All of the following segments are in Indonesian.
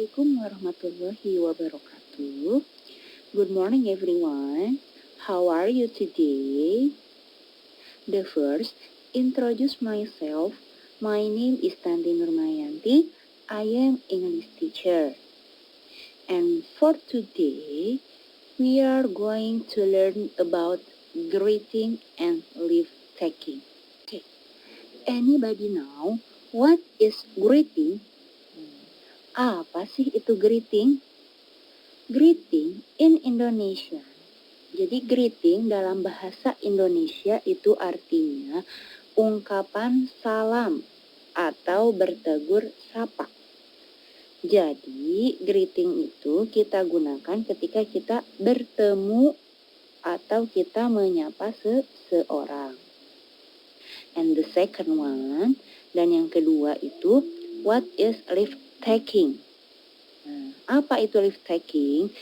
Assalamualaikum warahmatullahi wabarakatuh. Good morning everyone. How are you today? The first, introduce myself. My name is Tanti Nurmayanti. I am English teacher. And for today, we are going to learn about greeting and leave taking. Okay. Anybody know what is greeting? Apa sih itu greeting? Greeting in Indonesia. Jadi greeting dalam bahasa Indonesia itu artinya ungkapan salam atau bertegur sapa. Jadi greeting itu kita gunakan ketika kita bertemu atau kita menyapa seseorang. And the second one, dan yang kedua itu, what is leave taking? Apa itu leave taking?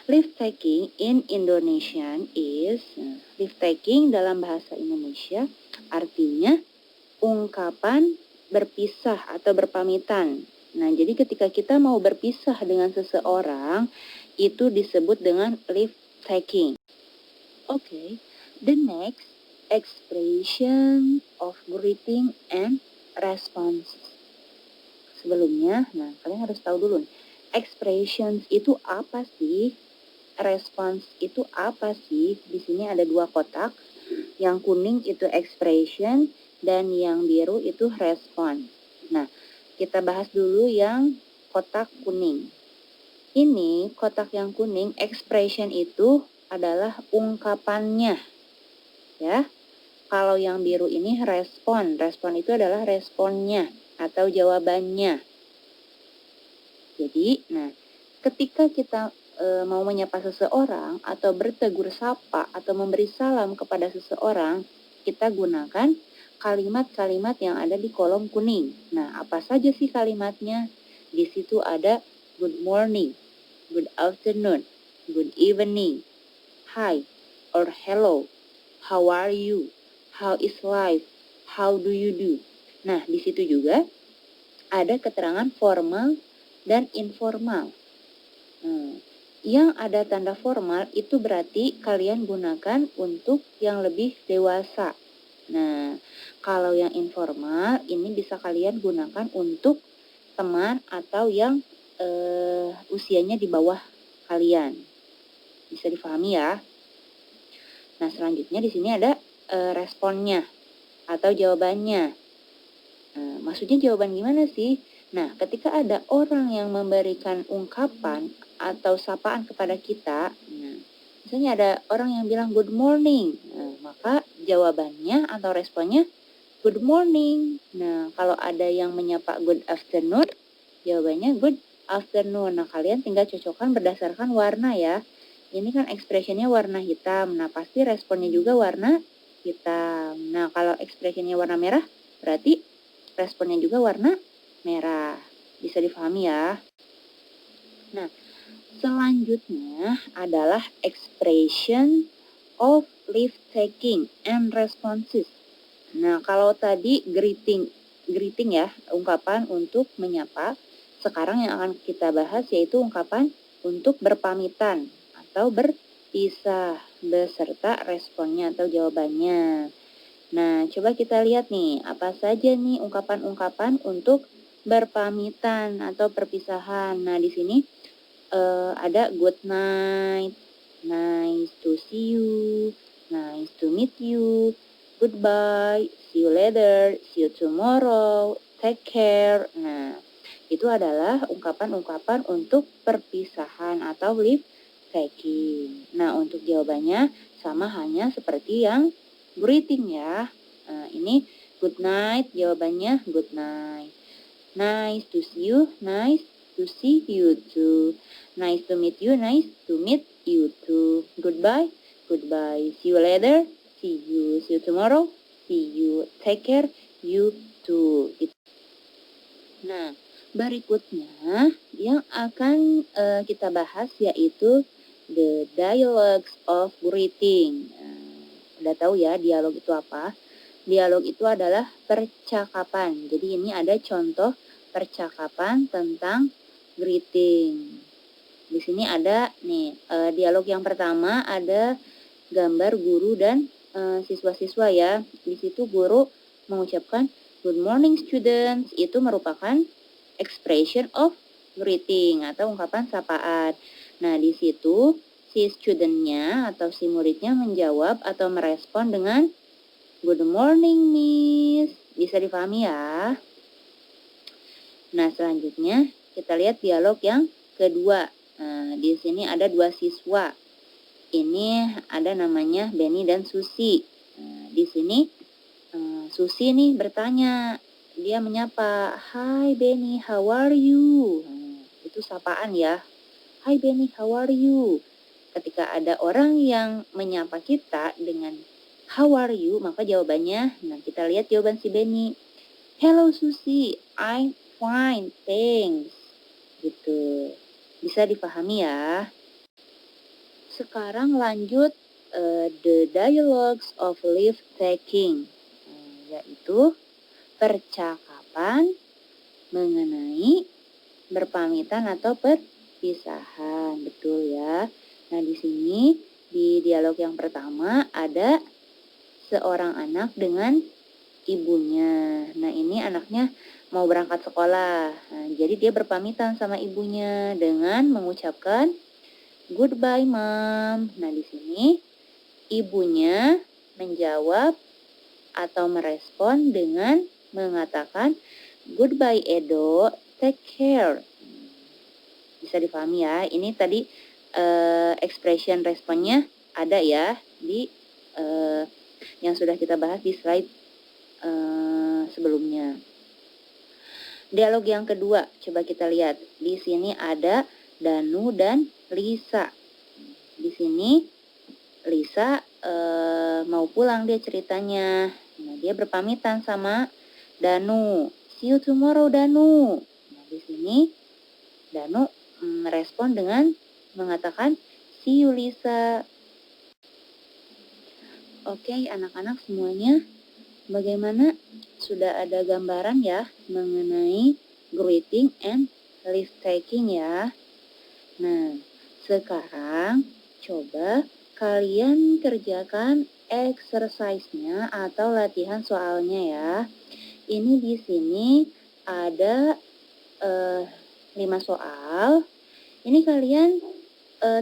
Leave taking in Indonesian is, leave taking dalam bahasa Indonesia artinya ungkapan berpisah atau berpamitan. Nah, jadi ketika kita mau berpisah dengan seseorang, itu disebut dengan leave taking. Okay, the next, expression of greeting and response. Sebelumnya, nah kalian harus tahu dulu, expressions itu apa sih? Response itu apa sih? Di sini ada dua kotak. Yang kuning itu expression dan yang biru itu response. Nah, kita bahas dulu yang kotak kuning. Ini kotak yang kuning, expression itu adalah ungkapannya. Ya. Kalau yang biru ini respon. Respon itu adalah responnya atau jawabannya. Jadi, nah, ketika kita mau menyapa seseorang atau bertegur sapa atau memberi salam kepada seseorang, kita gunakan kalimat-kalimat yang ada di kolom kuning. Nah, apa saja sih kalimatnya? Di situ ada good morning, good afternoon, good evening, hi or hello, how are you, how is life, how do you do. Nah, di situ juga ada keterangan formal dan informal. Yang ada tanda formal itu berarti kalian gunakan untuk yang lebih dewasa. Nah, kalau yang informal ini bisa kalian gunakan untuk teman atau yang usianya di bawah kalian. Bisa difahami ya? Nah, selanjutnya di sini ada responnya atau jawabannya. Maksudnya jawaban gimana sih? Nah, ketika ada orang yang memberikan ungkapan atau sapaan kepada kita, nah, misalnya ada orang yang bilang good morning, nah, maka jawabannya atau responnya good morning. Nah, kalau ada yang menyapa good afternoon, jawabannya good afternoon. Nah, kalian tinggal cocokkan berdasarkan warna ya. Ini kan ekspresinya warna hitam, nah pasti responnya juga warna hitam. Nah, kalau ekspresinya warna merah, berarti responnya juga warna merah. Bisa difahami ya. Nah, selanjutnya adalah expression of leave taking and responses. Nah, kalau tadi greeting ya, ungkapan untuk menyapa. Sekarang yang akan kita bahas yaitu ungkapan untuk berpamitan atau berpisah beserta responnya atau jawabannya. Nah, coba kita lihat nih, apa saja nih ungkapan-ungkapan untuk berpamitan atau perpisahan. Nah, di sini ada good night, nice to see you, nice to meet you, goodbye, see you later, see you tomorrow, take care. Nah, itu adalah ungkapan-ungkapan untuk perpisahan atau leave taking. Nah, untuk jawabannya sama hanya seperti yang greeting ya. Ini good night, jawabannya good night. Nice to see you, nice to see you too. Nice to meet you, nice to meet you too. Goodbye, goodbye. See you later, see you tomorrow, see you, take care, you too. Nah, berikutnya yang akan kita bahas yaitu the dialogues of greeting. Udah tahu ya dialog itu apa? Dialog itu adalah percakapan. Jadi ini ada contoh percakapan tentang greeting. Di sini ada nih dialog yang pertama ada gambar guru dan siswa-siswa ya. Di situ guru mengucapkan good morning students, itu merupakan expression of greeting atau ungkapan sapaan. Nah, di situ si studentnya atau si muridnya menjawab atau merespon dengan good morning miss. Bisa dipahami ya. Nah, selanjutnya kita lihat dialog yang kedua. Nah, di sini ada dua siswa. Ini ada namanya Benny dan Susi. Nah, di sini Susi nih bertanya. Dia menyapa, "Hi Benny, how are you?" Nah, itu sapaan ya. "Hi Benny, how are you?" Ketika ada orang yang menyapa kita dengan "How are you?" maka jawabannya, nah kita lihat jawaban si Benny. "Hello Susi, I'm fine, thanks." Gitu. Bisa dipahami ya. Sekarang lanjut the dialogues of leave taking, yaitu percakapan mengenai berpamitan atau perpisahan. Betul ya. Nah, di sini di dialog yang pertama ada seorang anak dengan ibunya. Nah, ini anaknya mau berangkat sekolah. Nah, jadi dia berpamitan sama ibunya dengan mengucapkan goodbye mom. Nah, di sini ibunya menjawab atau merespon dengan mengatakan goodbye Edo, take care. Bisa dipahami ya. Ini tadi expression responnya ada ya di yang sudah kita bahas di slide sebelumnya. Dialog yang kedua, coba kita lihat. Di sini ada Danu dan Lisa. Di sini Lisa mau pulang dia ceritanya. Nah, dia berpamitan sama Danu. See you tomorrow Danu. Nah, di sini Danu merespon dengan mengatakan see you Lisa. Oke, anak-anak semuanya, bagaimana? Sudah ada gambaran ya mengenai greeting and leave taking ya. Nah, sekarang coba kalian kerjakan exercise-nya atau latihan soalnya ya. Ini di sini ada 5 soal. Ini kalian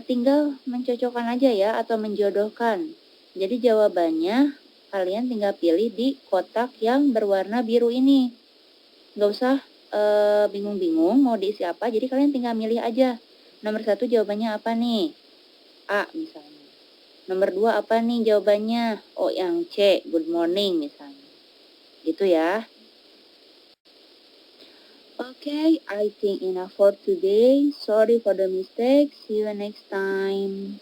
tinggal mencocokkan aja ya atau menjodohkan. Jadi jawabannya kalian tinggal pilih di kotak yang berwarna biru ini. Nggak usah bingung-bingung mau diisi apa, jadi kalian tinggal milih aja. Nomor 1 jawabannya apa nih? A misalnya. Nomor 2 apa nih jawabannya? Oh yang C, good morning misalnya. Gitu ya. Okay, I think enough for today. Sorry for the mistake. See you next time.